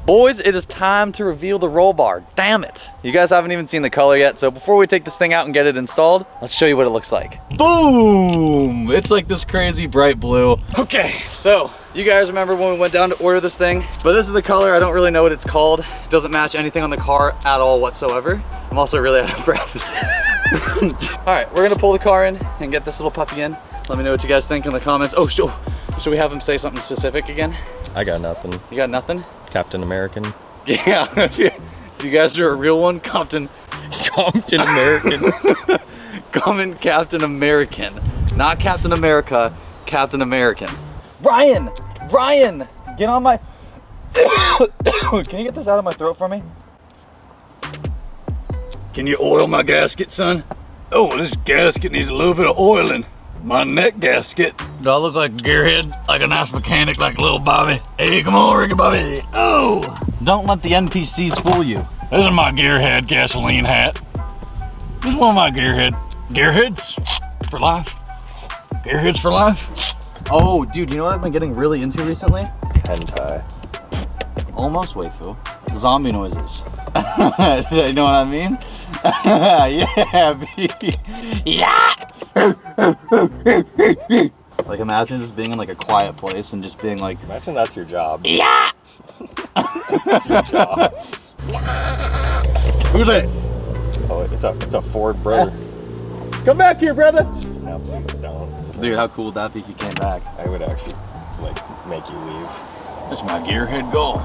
Boys, it is time to reveal the roll bar. Damn it. You guys haven't even seen the color yet, so before we take this thing out and get it installed, let's show you what it looks like. Boom! It's like this crazy bright blue. Okay, so you guys remember when we went down to order this thing? But this is the color. I don't really know what it's called. It doesn't match anything on the car at all whatsoever. I'm also really out of breath. All right, we're gonna pull the car in and get this little puppy in. Let me know what you guys think in the comments. Oh, should we have him say something specific again? I got nothing. You got nothing? Captain American. Yeah, if you guys are a real one, Compton American. Comment Captain American. Not Captain America, Captain American. Ryan, get on my... Can you get this out of my throat for me? Can you oil my gasket, son? Oh, this gasket needs a little bit of oiling. My neck gasket. Do I look like a gearhead? Like a nice mechanic, like little Bobby? Hey, come on, Ricky Bobby. Oh! Don't let the NPCs fool you. This is my gearhead gasoline hat. This is one of my gearheads for life. Gearheads for life. Oh, dude, you know what I've been getting really into recently? Hentai. Almost waifu. Zombie noises. You know what I mean? Yeah, baby. Yeah! Like imagine just being in like a quiet place and just being like, Imagine that's your job. yeah! That's your job. Who's that? Oh, it's a Ford brother. Come back here, brother. Now please don't. Dude, how cool would that be if you came back? I would actually like make you leave. That's my gearhead goal.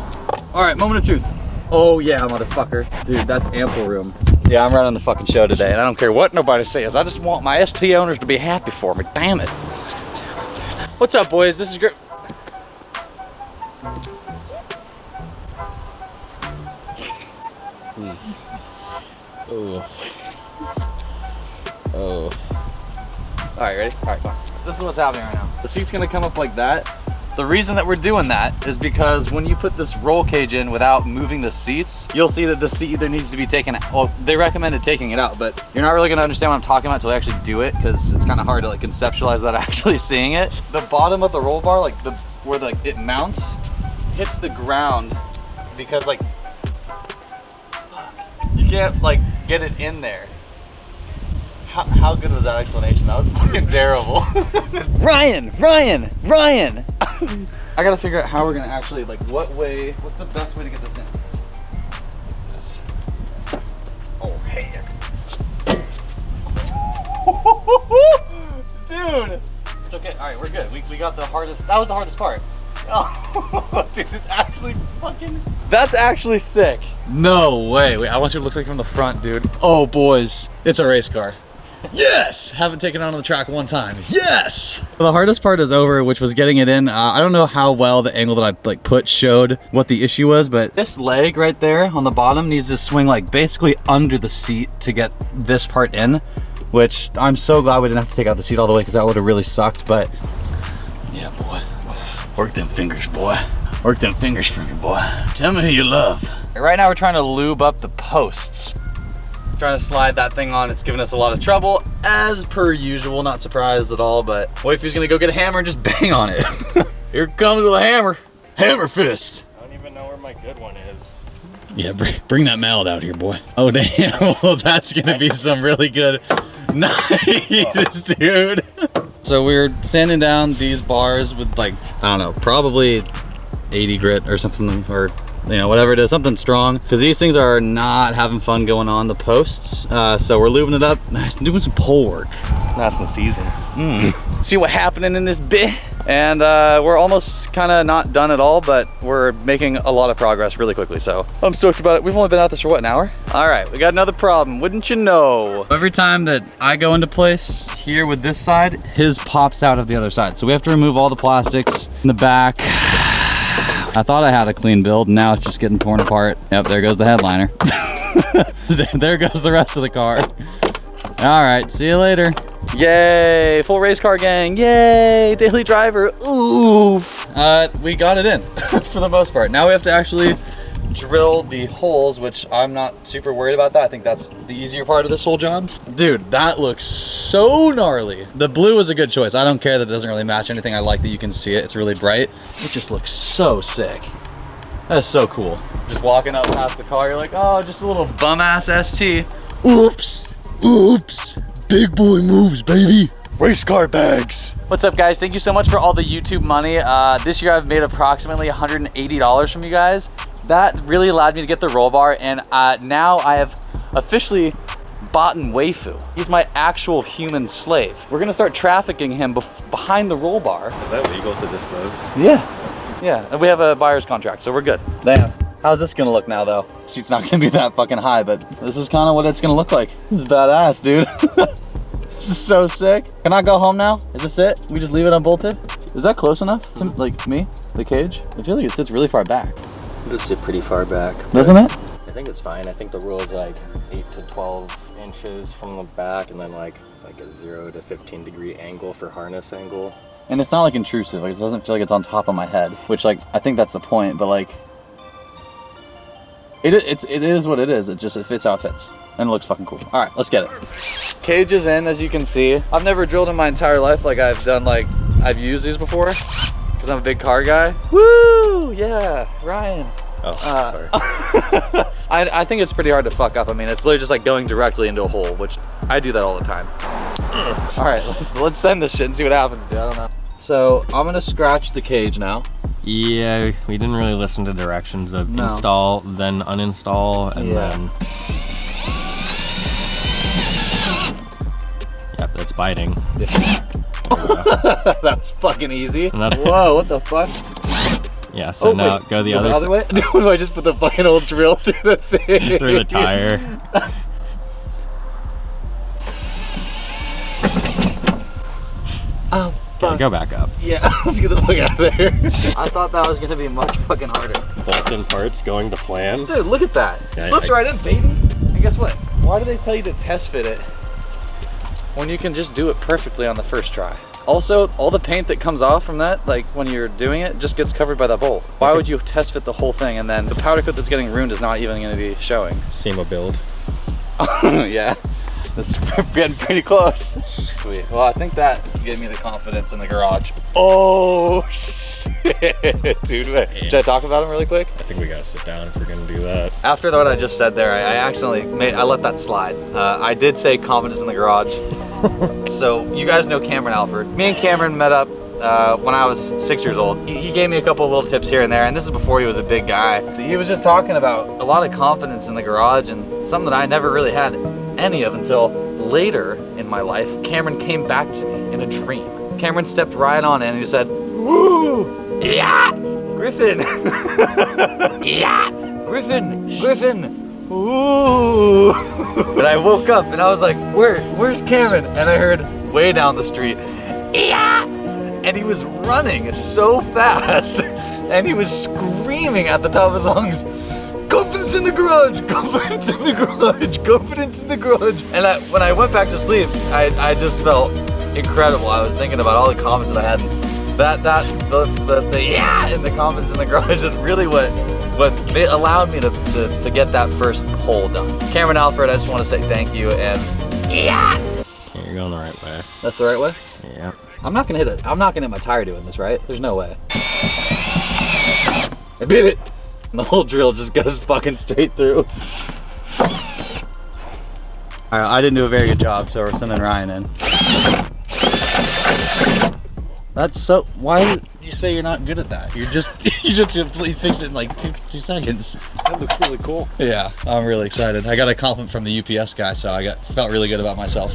All right, moment of truth. Oh yeah, motherfucker. Dude, that's ample room. Yeah, I'm running the fucking show today, and I don't care what nobody says. I just want my ST owners to be happy for me. Damn it. What's up, boys? This is great. Oh. Oh. All right, ready? All right, come on. This is what's happening right now. The seat's gonna come up like that. The reason that we're doing that is because when you put this roll cage in without moving the seats, you'll see that the seat either needs to be taken out. Well, they recommended taking it out, but you're not really gonna understand what I'm talking about until I actually do it, because it's kind of hard to like conceptualize that actually seeing it. The bottom of the roll bar, like where it mounts, hits the ground because like you can't like get it in there. How good was that explanation? That was fucking terrible. Ryan! I gotta figure out how we're gonna actually, like, what's the best way to get this in? This. Oh, heck. Dude! It's okay, alright, we're good. We got the hardest, that was the hardest part. Oh, dude, it's actually fucking... That's actually sick. No way. Wait, I want you to look like from the front, dude. Oh, boys. It's a race car. Yes! Haven't taken it on the track one time. Yes! The hardest part is over, which was getting it in. I don't know how well the angle that I put showed what the issue was, but this leg right there on the bottom needs to swing like basically under the seat to get this part in, which I'm so glad we didn't have to take out the seat all the way because that would have really sucked, but Yeah, boy. Work them fingers, boy. Work them fingers for me, boy. Tell me who you love. right now we're trying to lube up the posts. Trying to slide that thing on. It's giving us a lot of trouble, as per usual. Not surprised at all, but Waifu's gonna go get a hammer and just bang on it. Here comes with a hammer. Hammer fist. I don't even know where my good one is. Yeah, bring that mallet out here, boy. Oh, damn. Well, that's gonna be some really good. Nice, dude. So we're sanding down these bars with like, I don't know, probably 80 grit or something, or you know, whatever it is, something strong, because these things are not having fun going on the posts. So we're lubing it up, doing some pole work. That's the season. See what happening in this bit. And we're almost kind of not done at all, but we're making a lot of progress really quickly, so I'm stoked about it. We've only been out this for what, an hour? All right, we got another problem, wouldn't you know? Every time that I go into place here with this side, his pops out of the other side. So we have to remove all the plastics in the back. I thought I had a clean build, now it's just getting torn apart. Yep, there goes the headliner. There goes the rest of the car. All right, see you later. Yay, full race car gang, yay, daily driver, oof. We got it in for the most part. Now we have to actually drill the holes, which I'm not super worried about that. I think that's the easier part of this whole job. Dude, that looks so gnarly. The blue is a good choice. I don't care that it doesn't really match anything. I like that you can see it, it's really bright. It just looks so sick. That's so cool. Just walking up past the car, you're like, oh, just a little bum ass ST. Oops. Big boy moves, baby. Race car bags. What's up, guys? Thank you so much for all the YouTube money. This year I've made approximately $180 from you guys. That really allowed me to get the roll bar, and now I have officially bought Waifu. He's my actual human slave. We're gonna start trafficking him behind the roll bar. Is that legal to dispose? Yeah, and we have a buyer's contract, so we're good. Damn. How's this gonna look now, though? Seat's not gonna be that fucking high, but this is kind of what it's gonna look like. This is badass, dude. This is so sick. Can I go home now? Is this it? We just leave it unbolted? Is that close enough to, like, me? The cage? I feel like it sits really far back. It does sit pretty far back. Doesn't it? I think it's fine. I think the rule is like 8 to 12 inches from the back, and then like a 0 to 15 degree angle for harness angle. And it's not like intrusive. Like, it doesn't feel like it's on top of my head, which, like, I think that's the point, but like, it is what it is. It fits how it fits. And it looks fucking cool. All right, let's get it. Cage is in, as you can see. I've never drilled in my entire life like I've used these before, because I'm a big car guy. Woo! Yeah, Ryan. Oh, sorry. I think it's pretty hard to fuck up. I mean, it's literally just like going directly into a hole, which I do that all the time. All right, let's send this shit and see what happens, dude. I don't know. So I'm gonna scratch the cage now. Yeah, we didn't really listen to directions of install, then uninstall, and then... Yep, that's biting. That's fucking easy. That's... Whoa, what the fuck? Yeah, so now go the other way. Do I just put the fucking old drill through the thing? through the tire. Oh, fuck. Okay, go back up. Yeah, let's get the fuck out of there. I thought that was gonna be much fucking harder. Bolt-in parts going to plan. Dude, look at that. Yeah, Slips right in, baby. And guess what? Why do they tell you to test fit it when you can just do it perfectly on the first try? Also, all the paint that comes off from that, like when you're doing it, just gets covered by that bolt. Why would you test fit the whole thing and then the powder coat that's getting ruined is not even gonna be showing? SEMA build. Yeah, this is getting pretty close. Sweet. Well, I think that gave me the confidence in the garage. Oh, shit, dude. Should I talk about him really quick? I think we gotta sit down if we're gonna do that. After what I just said there, I accidentally I let that slide. I did say confidence in the garage. So you guys know Cameron Alford. Me and Cameron met up when I was 6 years old. He gave me a couple of little tips here and there, and this is before he was a big guy. He was just talking about a lot of confidence in the garage and something that I never really had any of until later in my life. Cameron came back to me in a dream. Cameron stepped right on in and he said, "Woo! Yeah! Griffin! Yeah! Griffin! Ooh!" And I woke up and I was like, where's Cameron? And I heard way down the street, "Yeah!" And he was running so fast and he was screaming at the top of his lungs, "Confidence in the garage! Confidence in the garage! Confidence in the garage!" And when I went back to sleep, I just felt incredible. I was thinking about all the confidence that I had. The yeah and the confidence in the garage is really what allowed me to get that first hole done. Cameron Alford, I just want to say thank you and yeah. Okay, you're going the right way. That's the right way? Yeah. I'm not gonna hit it. I'm not gonna hit my tire doing this, right? There's no way. I beat it. And the whole drill just goes fucking straight through. All right, I didn't do a very good job, so we're sending Ryan in. That's so. Why did you say you're not good at that? You just completely fixed it in like two seconds. That looks really cool. Yeah, I'm really excited. I got a compliment from the UPS guy, so I felt really good about myself.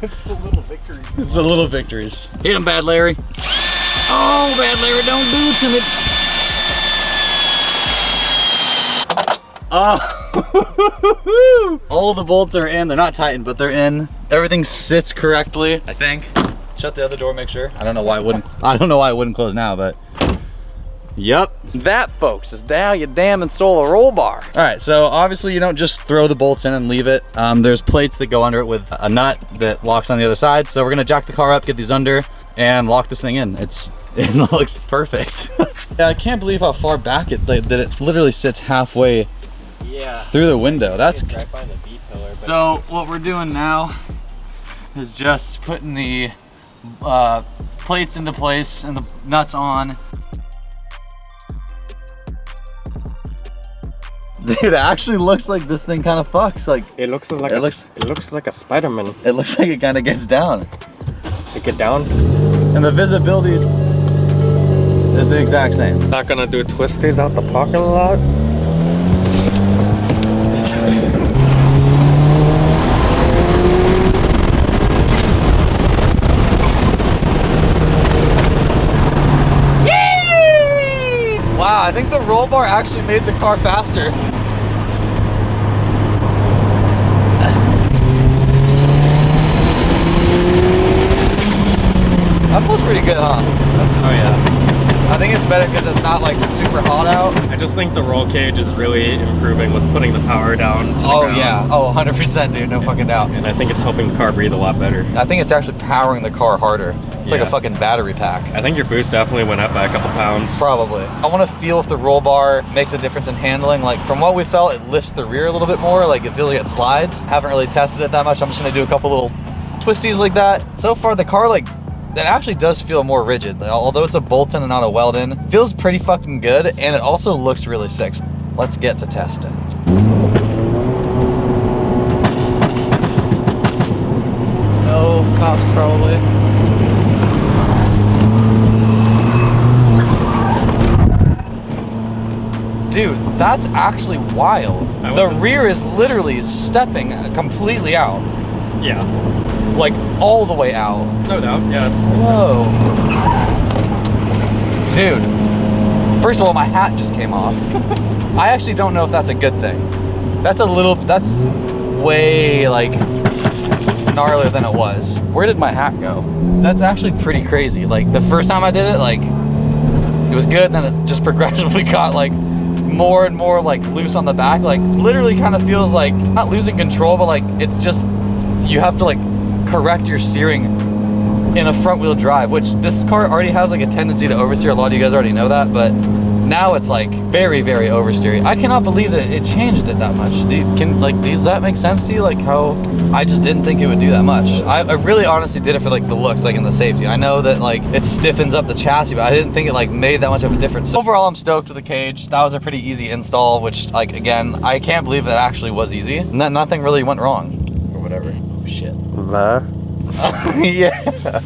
It's the little victories. It's the little victories. Hit him, Bad Larry. Oh, Bad Larry, don't do it to me. Oh, all the bolts are in. They're not tightened, but they're in. Everything sits correctly, I think. Shut the other door, make sure. I don't know why it wouldn't close now, but yep. That, folks, is how you damn install a roll bar. All right, so obviously you don't just throw the bolts in and leave it. There's plates that go under it with a nut that locks on the other side. So we're gonna jack the car up, get these under, and lock this thing in. It looks perfect. Yeah, I can't believe how far back that it literally sits halfway through the window. That's right behind the B pillar. So what we're doing now is just putting the plates into place and the nuts on. Dude, it actually looks like this thing kind of fucks. Like, It looks like It it looks like a Spider-Man. it looks like it kind of gets down. Take it down. And the visibility is the exact same. Not gonna do twisties out the parking lot. Wow, I think the roll bar actually made the car faster. That feels pretty good, huh? Oh yeah. I think it's better because it's not like super hot out. I just think the roll cage is really improving with putting the power down to the Oh ground. yeah, oh 100% dude, no fucking doubt. And I think it's helping the car breathe a lot better. I think it's actually powering the car harder. It's like a Yeah. fucking battery pack. I think your boost definitely went up by a couple pounds. Probably. I want to feel if the roll bar makes a difference in handling. Like from what we felt, it lifts the rear a little bit more. Like it feels like it slides. Haven't really tested it that much. I'm just gonna do a couple little twisties like that. So far the car like, that actually does feel more rigid. Although it's a bolt-in and not a weld-in, feels pretty fucking good. And it also looks really sick. Let's get to testing. No cops probably. Dude, that's actually wild. The rear is literally stepping completely out. Yeah. Like all the way out. No doubt. Yeah, it's Whoa. Dude, first of all, my hat just came off. I actually don't know if that's a good thing. That's way like gnarlier than it was. Where did my hat go? That's actually pretty crazy. Like the first time I did it, like it was good, then it just progressively got like more and more like loose on the back. Like literally kind of feels like not losing control, but like it's just you have to like correct your steering in a front wheel drive, which this car already has like a tendency to oversteer. A lot of you guys already know that, but now it's like very, very oversteering. I cannot believe that it changed it that much. Does that make sense to you? Like how I just didn't think it would do that much. I really honestly did it for like the looks, like in the safety. I know that like it stiffens up the chassis, but I didn't think it like made that much of a difference. So overall, I'm stoked with the cage. That was a pretty easy install, which like again, I can't believe that actually was easy. Nothing really went wrong or whatever. Oh shit. Yeah.